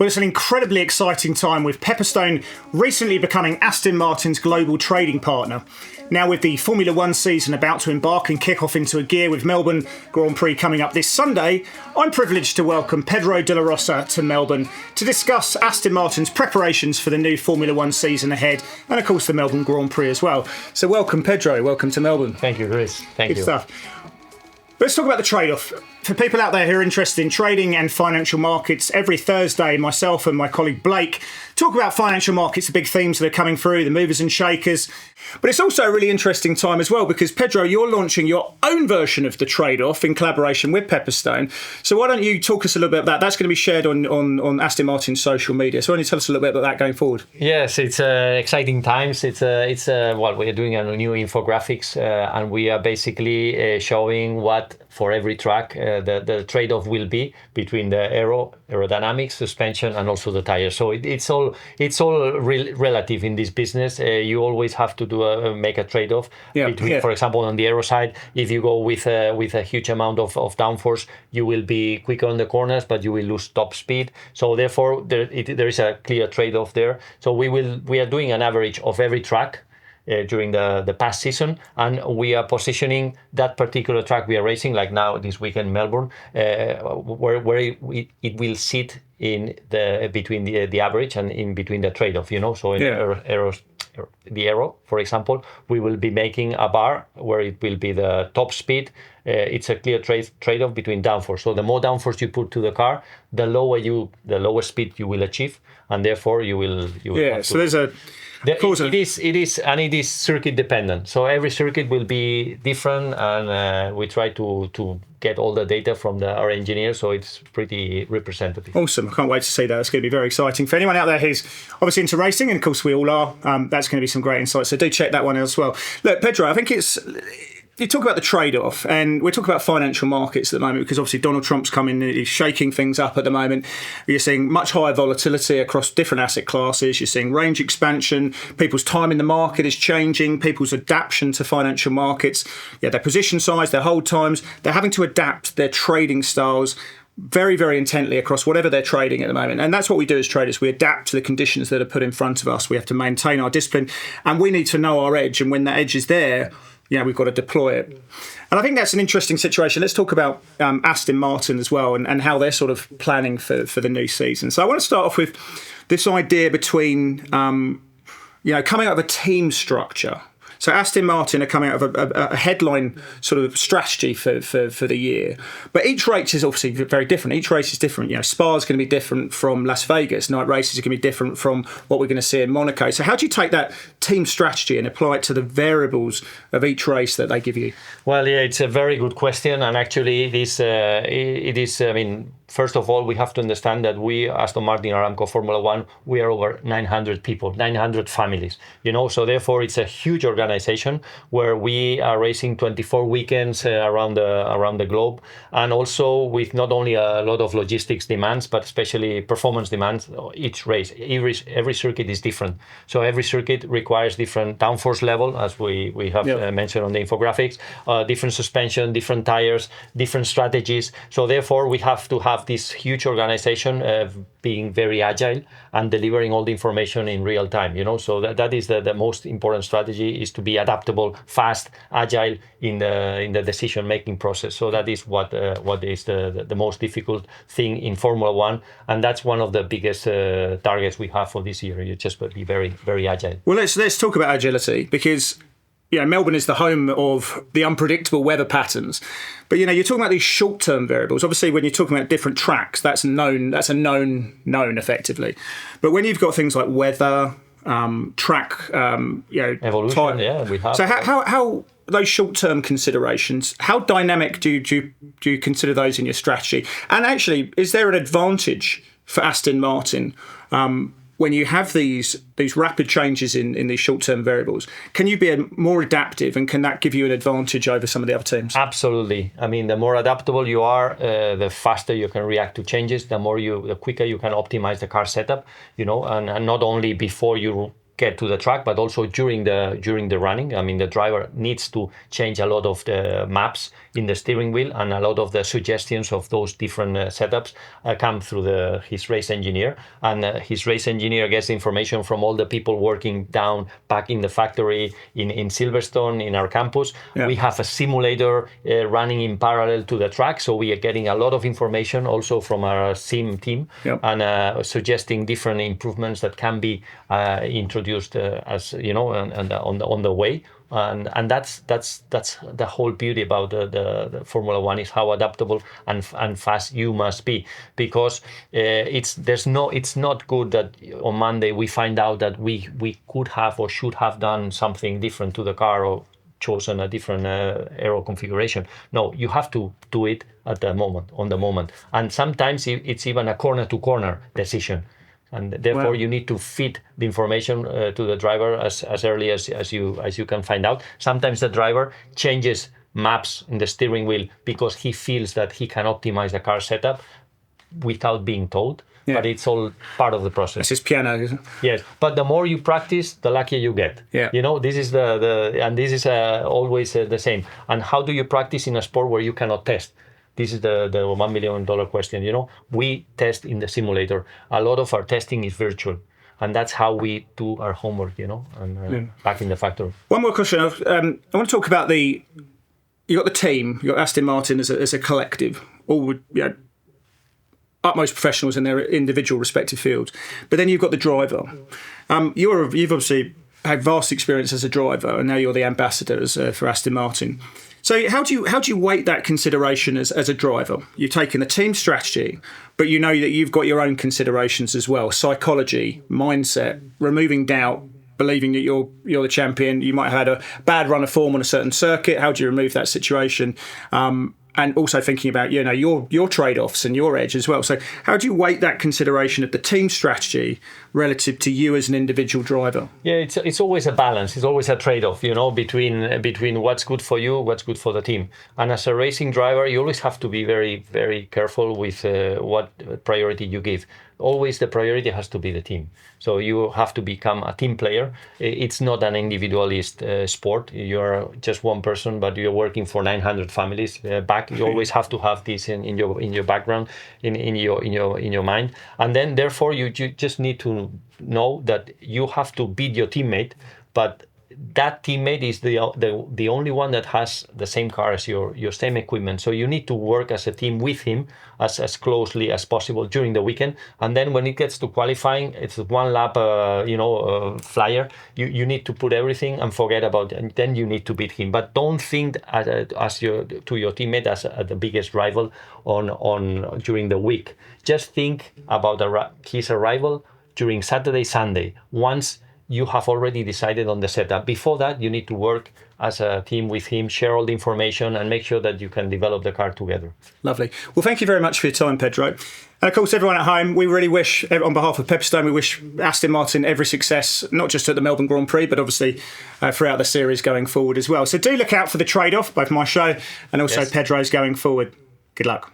Well, it's an incredibly exciting time with Pepperstone recently becoming Aston Martin's global trading partner. Now, with the Formula One season about to embark and kick off into a gear with Melbourne Grand Prix coming up this Sunday, I'm privileged to welcome Pedro de la Rosa to Melbourne to discuss Aston Martin's preparations for the new Formula One season ahead and, of course, the Melbourne Grand Prix as well. So welcome, Pedro. Welcome to Melbourne. Thank you, Chris. Thank you. Good stuff. Let's talk about the trade-off. For people out there who are interested in trading and financial markets, every Thursday, myself and my colleague Blake talk about financial markets, the big themes that are coming through, the movers and shakers. But it's also a really interesting time as well because, Pedro, you're launching your own version of the trade-off in collaboration with Pepperstone. So why don't you talk us a little bit about that? That's going to be shared on Aston Martin's social media. So why don't you tell us a little bit about that going forward? Yes, it's exciting times. Well, we're doing a new infographics and we are basically showing what for every track the trade-off will be between the aerodynamics, suspension, and also the tires. So it's all relative in this business. You always have to make a trade-off between, for example, on the aero side, if you go with a huge amount of downforce, you will be quicker on the corners, but you will lose top speed. So therefore, there is a clear trade-off there. So we are doing an average of every track during the past season, and we are positioning that particular track we are racing, like now this weekend in Melbourne, where it will sit in between the average and in between the trade-off. So in the aero, for example, we will be making a bar where it will be the top speed. It's a clear trade-off between downforce. So the more downforce you put to the car, the lower speed you will achieve, and therefore you will. So there's a. It is circuit dependent. So every circuit will be different, and we try to get all the data from our engineers, so it's pretty representative. Awesome. I can't wait to see that. It's going to be very exciting. For anyone out there who's obviously into racing, and of course we all are, that's going to be some great insights. So do check that one out as well. Look, Pedro, I think you talk about the trade-off, and we're talking about financial markets at the moment because obviously Donald Trump's coming, he's shaking things up at the moment. You're seeing much higher volatility across different asset classes. You're seeing range expansion. People's time in the market is changing. People's adaptation to financial markets, their position size, their hold times. They're having to adapt their trading styles very, very intently across whatever they're trading at the moment. And that's what we do as traders. We adapt to the conditions that are put in front of us. We have to maintain our discipline, and we need to know our edge. And when that edge is there, we've got to deploy it. And I think that's an interesting situation. Let's talk about Aston Martin as well and how they're sort of planning for the new season. So I want to start off with this idea between, coming out of a team structure. So Aston Martin are coming out of a headline sort of strategy for the year. But each race is obviously very different. Each race is different. Spa is going to be different from Las Vegas. Night races are going to be different from what we're going to see in Monaco. So how do you take that team strategy and apply it to the variables of each race that they give you? Well, it's a very good question. And actually, it is, first of all, we have to understand that we, Aston Martin, Aramco, Formula One, we are over 900 people, 900 families, so therefore it's a huge organization where we are racing 24 weekends around the globe, and also with not only a lot of logistics demands, but especially performance demands. Each race, every circuit is different. So every circuit requires different downforce level, as we have mentioned on the infographics, different suspension, different tires, different strategies. So therefore we have to have this huge organization being very agile and delivering all the information in real time. So that is the most important strategy, is to be adaptable, fast, agile in the decision making process. So that is what is the most difficult thing in Formula One, and that's one of the biggest targets we have for this year. You just be very, very agile. Well, let's talk about agility, because Melbourne is the home of the unpredictable weather patterns. But, you're talking about these short-term variables. Obviously, when you're talking about different tracks, that's a known effectively. But when you've got things like weather, track, evolution, we have. So how those short-term considerations, how dynamic do you consider those in your strategy? And actually, is there an advantage for Aston Martin when you have these rapid changes in these short-term variables? Can you be more adaptive, and can that give you an advantage over some of the other teams? Absolutely. The more adaptable you are, the faster you can react to changes, the quicker you can optimize the car setup, and not only before you get to the track, but also during the running. I mean, the driver needs to change a lot of the maps in the steering wheel, and a lot of the suggestions of those different setups come through his race engineer, and his race engineer gets information from all the people working down back in the factory in Silverstone in our campus. Yeah. We have a simulator running in parallel to the track, so we are getting a lot of information also from our sim team. Yep. And suggesting different improvements that can be introduced as and on the way. And that's the whole beauty about the Formula One, is how adaptable and fast you must be, because it's not good that on Monday we find out that we could have or should have done something different to the car, or chosen a different aero configuration. No, you have to do it at the moment, and sometimes it's even a corner to corner decision. And therefore, you need to feed the information to the driver as early as you can find out. Sometimes the driver changes maps in the steering wheel because he feels that he can optimize the car setup without being told. Yeah. But it's all part of the process. It's his piano, isn't it? Yes, but the more you practice, the luckier you get. Yeah. This is this is always the same. And how do you practice in a sport where you cannot test? This is the $1 million question. We test in the simulator. A lot of our testing is virtual, and that's how we do our homework. Back in the factory. One more question. I want to talk about you got the team. You got Aston Martin as a collective, all utmost professionals in their individual respective fields. But then you've got the driver. You've obviously had vast experience as a driver, and now you're the ambassador for Aston Martin. So how do you weight that consideration as a driver? You've taken the team strategy, but you know that you've got your own considerations as well: psychology, mindset, removing doubt, believing that you're the champion. You might have had a bad run of form on a certain circuit. How do you remove that situation? And also thinking about your trade-offs and your edge as well. So how do you weight that consideration of the team strategy relative to you as an individual driver? Yeah, it's always a balance. It's always a trade-off, between what's good for you, what's good for the team. And as a racing driver, you always have to be very, very careful with what priority you give. Always the priority has to be the team. So you have to become a team player. It's not an individualist sport. You're just one person, but you're working for 900 families back. You always have to have this in your background, in your mind. And then therefore you just need to know that you have to beat your teammate, but that teammate is the only one that has the same car as your same equipment. So you need to work as a team with him as closely as possible during the weekend. And then when it gets to qualifying, it's one lap, flyer. You need to put everything and forget about it. And then you need to beat him. But don't think to your teammate as the biggest rival on during the week. Just think about his arrival during Saturday, Sunday. Once you have already decided on the setup. Before that, you need to work as a team with him, share all the information, and make sure that you can develop the car together. Lovely. Well, thank you very much for your time, Pedro. And of course, everyone at home, we really wish, on behalf of Pepperstone, we wish Aston Martin every success, not just at the Melbourne Grand Prix, but obviously throughout the series going forward as well. So do look out for the trade-off, both my show and also Pedro's going forward. Good luck.